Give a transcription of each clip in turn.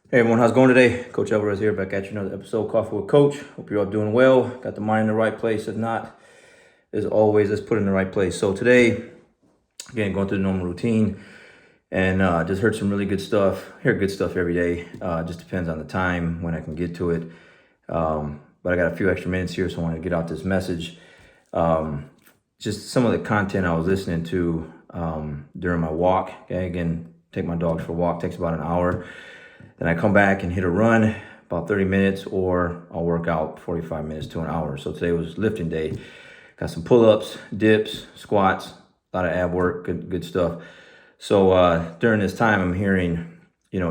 Hey everyone, how's it going today? Coach Alvarez here, back at you another episode, Coffee with Coach. Hope you're all doing well. Got the mind in the right place. If not, as always, let's put it in the right place. So today, again, going through the normal routine and just heard some really good stuff. Hear good stuff every day. Just depends on the time when I can get to it. But I got a few extra minutes here, so I want to get out this message. Just some of the content I was listening to during my walk. Okay, again, take my dogs for a walk. Takes about an hour. Then I come back and hit a run, about 30 minutes, or I'll work out 45 minutes to an hour. So today was lifting day. Got some pull-ups, dips, squats, a lot of ab work, good stuff. So during this time, I'm hearing,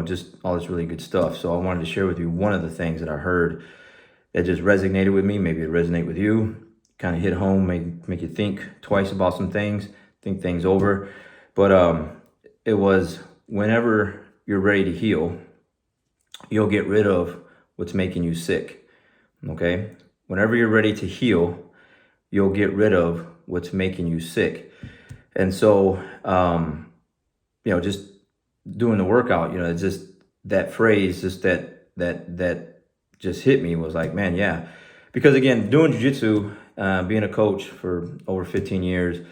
just all this really good stuff. So I wanted to share with you one of the things that I heard that just resonated with me. Maybe it resonate with you. Kind of hit home, make you think twice about some things, think things over. But it was whenever you're ready to heal, you'll get rid of what's making you sick, okay? Whenever you're ready to heal, you'll get rid of what's making you sick. And so, just doing the workout, it's just that phrase, just that just hit me was like, man, yeah. Because again, doing jiu-jitsu, being a coach for over 15 years,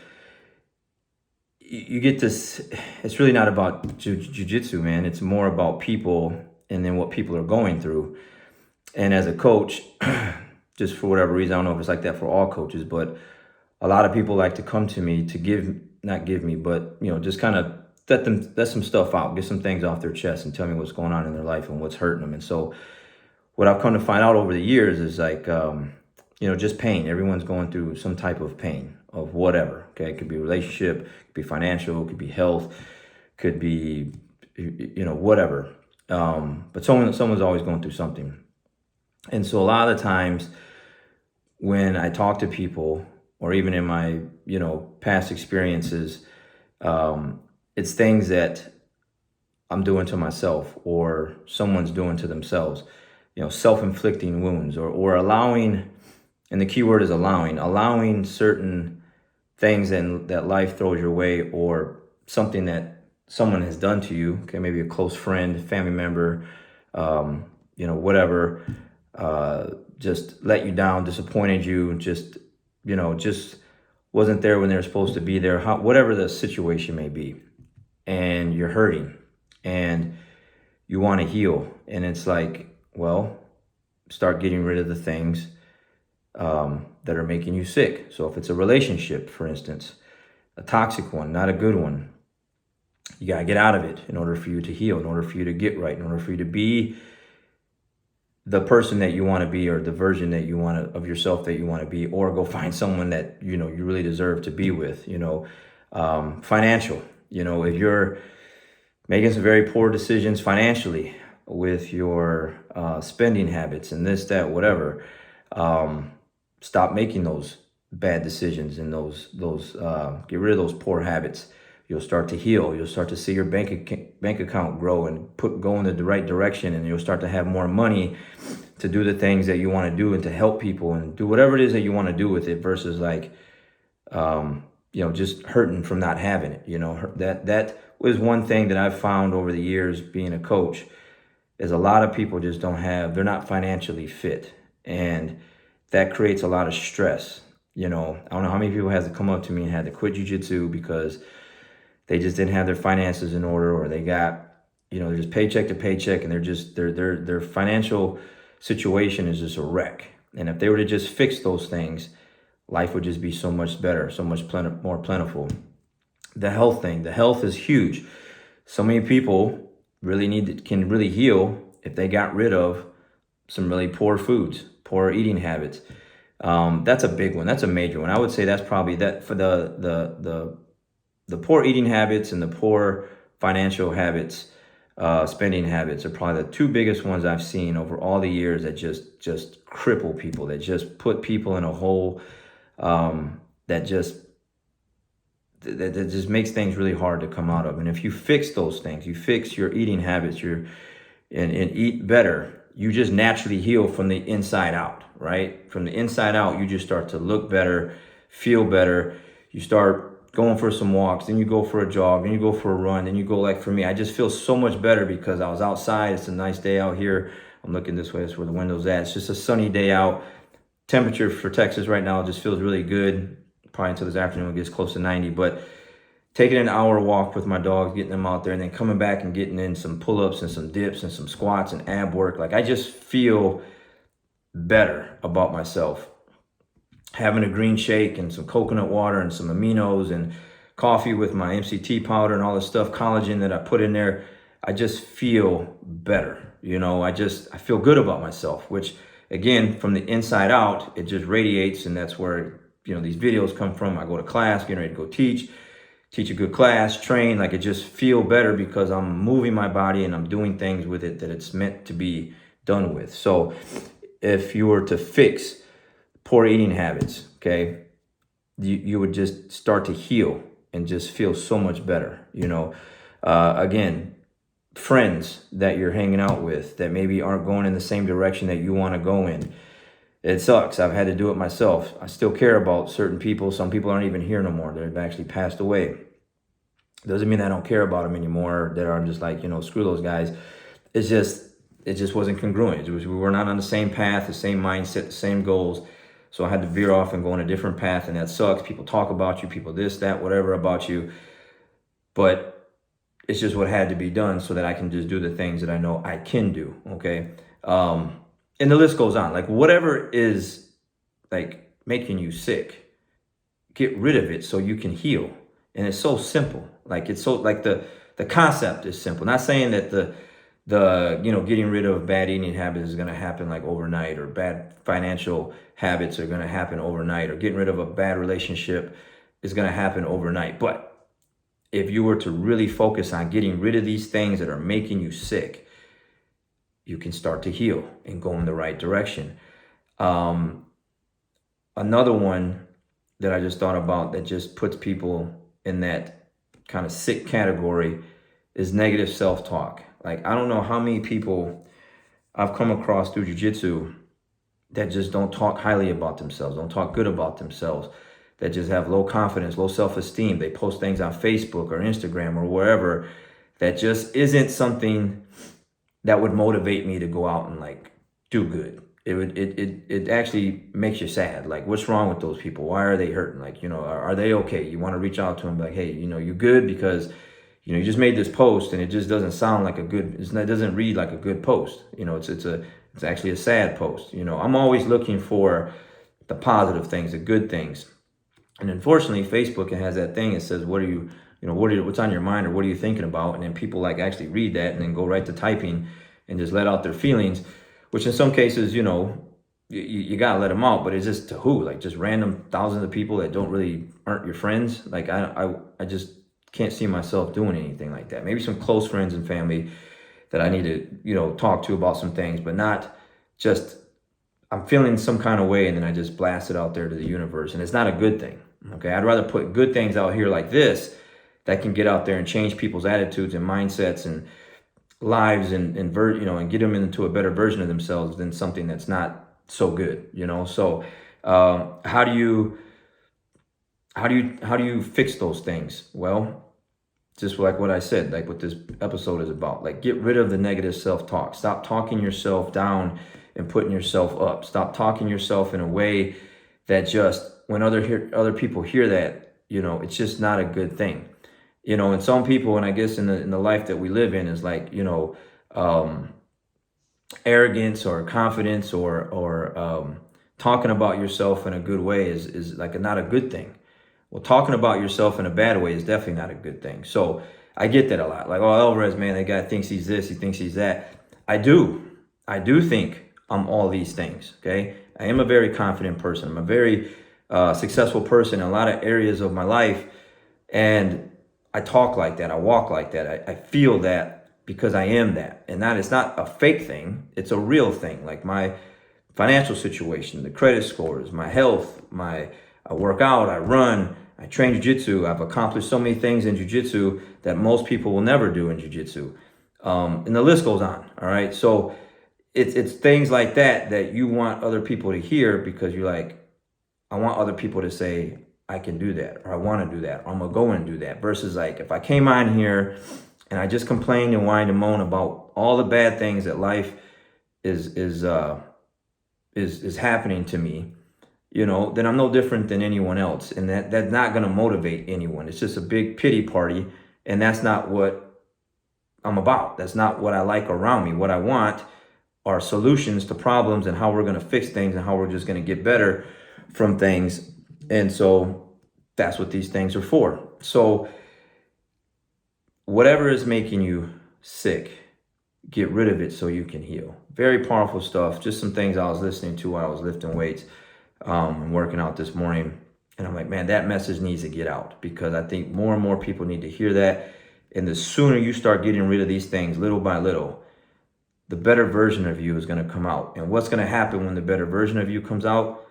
you get this, it's really not about jiu-jitsu, man. It's more about people and then what people are going through. And as a coach, just for whatever reason, I don't know if it's like that for all coaches, but a lot of people like to come to me to not give me, but just kind of let some stuff out, get some things off their chest and tell me what's going on in their life and what's hurting them. And so what I've come to find out over the years is like, just pain. Everyone's going through some type of pain of whatever. Okay. It could be relationship, it could be financial, it could be health, could be, whatever. But someone's always going through something. And so a lot of the times when I talk to people, or even in my, past experiences, it's things that I'm doing to myself or someone's doing to themselves, self-inflicting wounds or allowing, and the key word is allowing certain things that life throws your way, or something that someone has done to you, okay, maybe a close friend, family member, whatever, just let you down, disappointed you, just wasn't there when they were supposed to be there, whatever the situation may be, and you're hurting and you want to heal. And it's like, well, start getting rid of the things that are making you sick. So if it's a relationship, for instance, a toxic one, not a good one, you got to get out of it in order for you to heal, in order for you to get right, in order for you to be the person that you want to be, or the version that you want to, of yourself that you want to be, or go find someone that, you really deserve to be with, financial, if you're making some very poor decisions financially with your spending habits and this, that, whatever, stop making those bad decisions and those get rid of those poor habits. You'll start to heal. You'll start to see your bank account grow and go in the right direction, and you'll start to have more money to do the things that you want to do and to help people and do whatever it is that you want to do with it, versus like, just hurting from not having it. That was one thing that I've found over the years being a coach, is a lot of people just they're not financially fit, and that creates a lot of stress. I don't know how many people has to come up to me and had to quit jiu-jitsu because they just didn't have their finances in order, or they got, they're just paycheck to paycheck, and they're just, their financial situation is just a wreck. And if they were to just fix those things, life would just be so much better, so much more plentiful. The health thing, the health is huge. So many people can really heal if they got rid of some really poor foods, poor eating habits. That's a big one. That's a major one. I would say that's probably that for the poor eating habits and the poor financial habits, spending habits are probably the two biggest ones I've seen over all the years that just cripple people, that just put people in a hole, that just makes things really hard to come out of. And if you fix those things, you fix your eating habits, and eat better, you just naturally heal from the inside out, right? From the inside out, you just start to look better, feel better. You start going for some walks, then you go for a jog, then you go for a run, then you go, like for me, I just feel so much better because I was outside. It's a nice day out here. I'm looking this way, that's where the window's at. It's just a sunny day out. Temperature for Texas right now just feels really good. Probably until this afternoon it gets close to 90, but taking an hour walk with my dogs, getting them out there, and then coming back and getting in some pull-ups and some dips and some squats and ab work. Like, I just feel better about myself. Having a green shake and some coconut water and some aminos and coffee with my MCT powder and all this stuff, collagen that I put in there, I just feel better. You know, I feel good about myself, which again, from the inside out, it just radiates. And that's where, you know, these videos come from. I go to class, getting ready to go teach a good class, train, like, it just feel better because I'm moving my body and I'm doing things with it that it's meant to be done with. So if you were to fix poor eating habits, okay, you would just start to heal and just feel so much better. You know, again, friends that you're hanging out with that maybe aren't going in the same direction that you want to go in. It sucks. I've had to do it myself. I still care about certain people. Some people aren't even here no more. They've actually passed away. Doesn't mean I don't care about them anymore. That I'm just like, you know, screw those guys. It just wasn't congruent. We were not on the same path, the same mindset, the same goals. So I had to veer off and go on a different path, and that sucks. People talk about you, people this, that, whatever about you. But it's just what had to be done so that I can just do the things that I know I can do, okay? And the list goes on. Like, whatever is, like, making you sick, get rid of it so you can heal. And it's so simple. Like, it's so, like, the concept is simple. Not saying that the you know, getting rid of bad eating habits is going to happen like overnight, or bad financial habits are going to happen overnight, or getting rid of a bad relationship is going to happen overnight. But if you were to really focus on getting rid of these things that are making you sick, you can start to heal and go in the right direction. Another one that I just thought about that just puts people in that kind of sick category is negative self-talk. Like, I don't know how many people I've come across through jiu-jitsu that just don't talk highly about themselves, don't talk good about themselves, that just have low confidence, low self-esteem. They post things on Facebook or Instagram or wherever that just isn't something that would motivate me to go out and, like, do good. It actually makes you sad. Like, what's wrong with those people? Why are they hurting? Like, you know, are they okay? You want to reach out to them, like, hey, you know, you good? Because, you know, you just made this post and it just doesn't sound like a good, it doesn't read like a good post. You know, it's actually a sad post. You know, I'm always looking for the positive things, the good things. And unfortunately, Facebook has that thing. It says, what's on your mind, or what are you thinking about? And then people, like, actually read that and then go right to typing and just let out their feelings, which in some cases, you know, you gotta let them out, but it's just to who? Like, just random thousands of people that aren't your friends. Like, I just can't see myself doing anything like that. Maybe some close friends and family that I need to, you know, talk to about some things, but not just, I'm feeling some kind of way and then I just blast it out there to the universe. And it's not a good thing. Okay. I'd rather put good things out here like this that can get out there and change people's attitudes and mindsets and lives and you know, and get them into a better version of themselves than something that's not so good, you know? So, how do you fix those things? Well, just like what I said, like what this episode is about, like, get rid of the negative self-talk. Stop talking yourself down and putting yourself up. Stop talking yourself in a way that just, when other people hear that, you know, it's just not a good thing. You know, and some people, and I guess in the life that we live in, is like, you know, arrogance or confidence or talking about yourself in a good way is like not a good thing. Well, talking about yourself in a bad way is definitely not a good thing. So I get that a lot. Like, oh, Alvarez, man, that guy thinks he's this, he thinks he's that. I do think I'm all these things, okay? I am a very confident person. I'm a very successful person in a lot of areas of my life. And I talk like that. I walk like that. I feel that because I am that. And that is not a fake thing. It's a real thing. Like my financial situation, the credit scores, my health, I work out, I run, I train jiu-jitsu. I've accomplished so many things in jiu-jitsu that most people will never do in jiu-jitsu. And the list goes on. All right. So it's things like that you want other people to hear, because you're like, I want other people to say, I can do that, or I want to do that, or I'm gonna go and do that. Versus like if I came on here and I just complained and whined and moaned about all the bad things that life is happening to me, you know, then I'm no different than anyone else, and that's not gonna motivate anyone. It's just a big pity party, and that's not what I'm about. That's not what I like around me. What I want are solutions to problems and how we're gonna fix things and how we're just gonna get better from things. And so that's what these things are for. So whatever is making you sick, get rid of it so you can heal. Very powerful stuff. Just some things I was listening to while I was lifting weights and working out this morning. And I'm like, man, that message needs to get out, because I think more and more people need to hear that. And the sooner you start getting rid of these things little by little, the better version of you is going to come out. And what's going to happen when the better version of you comes out?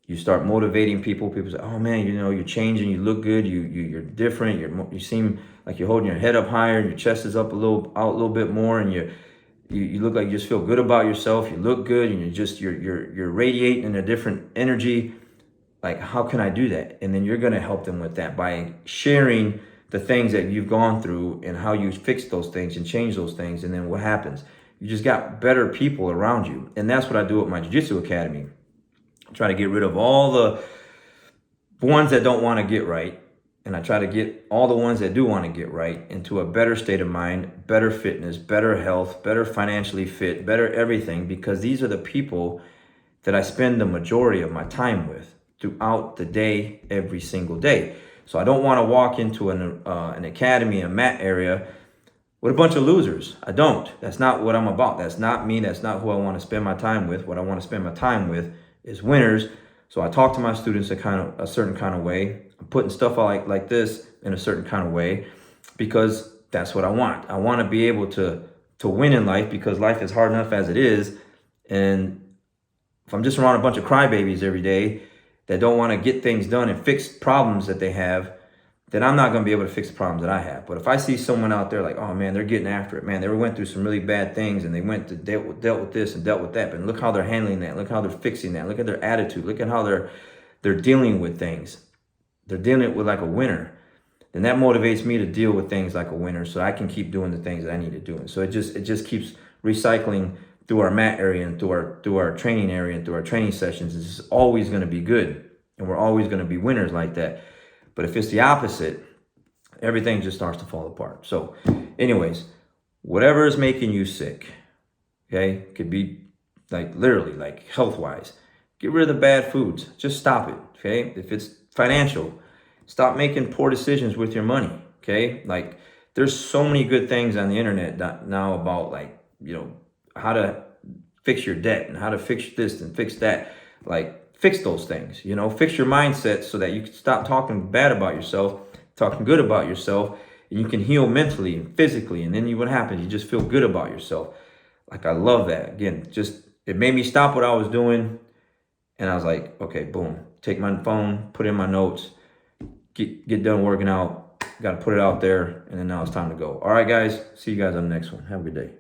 You start motivating people. People say, oh man, you know, you're changing, you look good, you're different, you seem like you're holding your head up higher, and your chest is up a little bit more, and you look like you just feel good about yourself, you look good, and you're radiating a different energy. Like, how can I do that? And then you're going to help them with that by sharing the things that you've gone through and how you fix those things and change those things. And then what happens? You just got better people around you. And that's what I do at my Jiu-Jitsu Academy. Try to get rid of all the ones that don't want to get right, and I try to get all the ones that do want to get right into a better state of mind, better fitness, better health, better financially fit, better everything, because these are the people that I spend the majority of my time with throughout the day, every single day. So I don't want to walk into an academy, a mat area with a bunch of losers. I don't. That's not what I'm about. That's not me. That's not who I want to spend my time with. What I want to spend my time with is winners. So I talk to my students a certain kind of way. I'm putting stuff out like this in a certain kind of way, because that's what I want. I want to be able to win in life, because life is hard enough as it is. And if I'm just around a bunch of crybabies every day that don't want to get things done and fix problems that they have, then I'm not going to be able to fix the problems that I have. But if I see someone out there like, oh man, they're getting after it, man, they went through some really bad things, and they dealt with this and dealt with that, but look how they're handling that, look how they're fixing that, look at their attitude, look at how they're dealing with things. They're dealing with like a winner. Then that motivates me to deal with things like a winner, so I can keep doing the things that I need to do. And so it just keeps recycling through our mat area and through our training area and through our training sessions. It's always going to be good, and we're always going to be winners like that. But if it's the opposite, everything just starts to fall apart. So anyways, whatever is making you sick, okay, could be like literally like health-wise, get rid of the bad foods. Just stop it, okay? If it's financial, stop making poor decisions with your money, okay? Like, there's so many good things on the internet now about, like, you know, how to fix your debt and how to fix this and fix that. Like, fix those things, you know, fix your mindset so that you can stop talking bad about yourself, talking good about yourself, and you can heal mentally and physically. And then what happens? You just feel good about yourself. Like, I love that. Again, it made me stop what I was doing. And I was like, okay, boom, take my phone, put in my notes, get done working out, got to put it out there. And then now it's time to go. All right, guys, see you guys on the next one. Have a good day.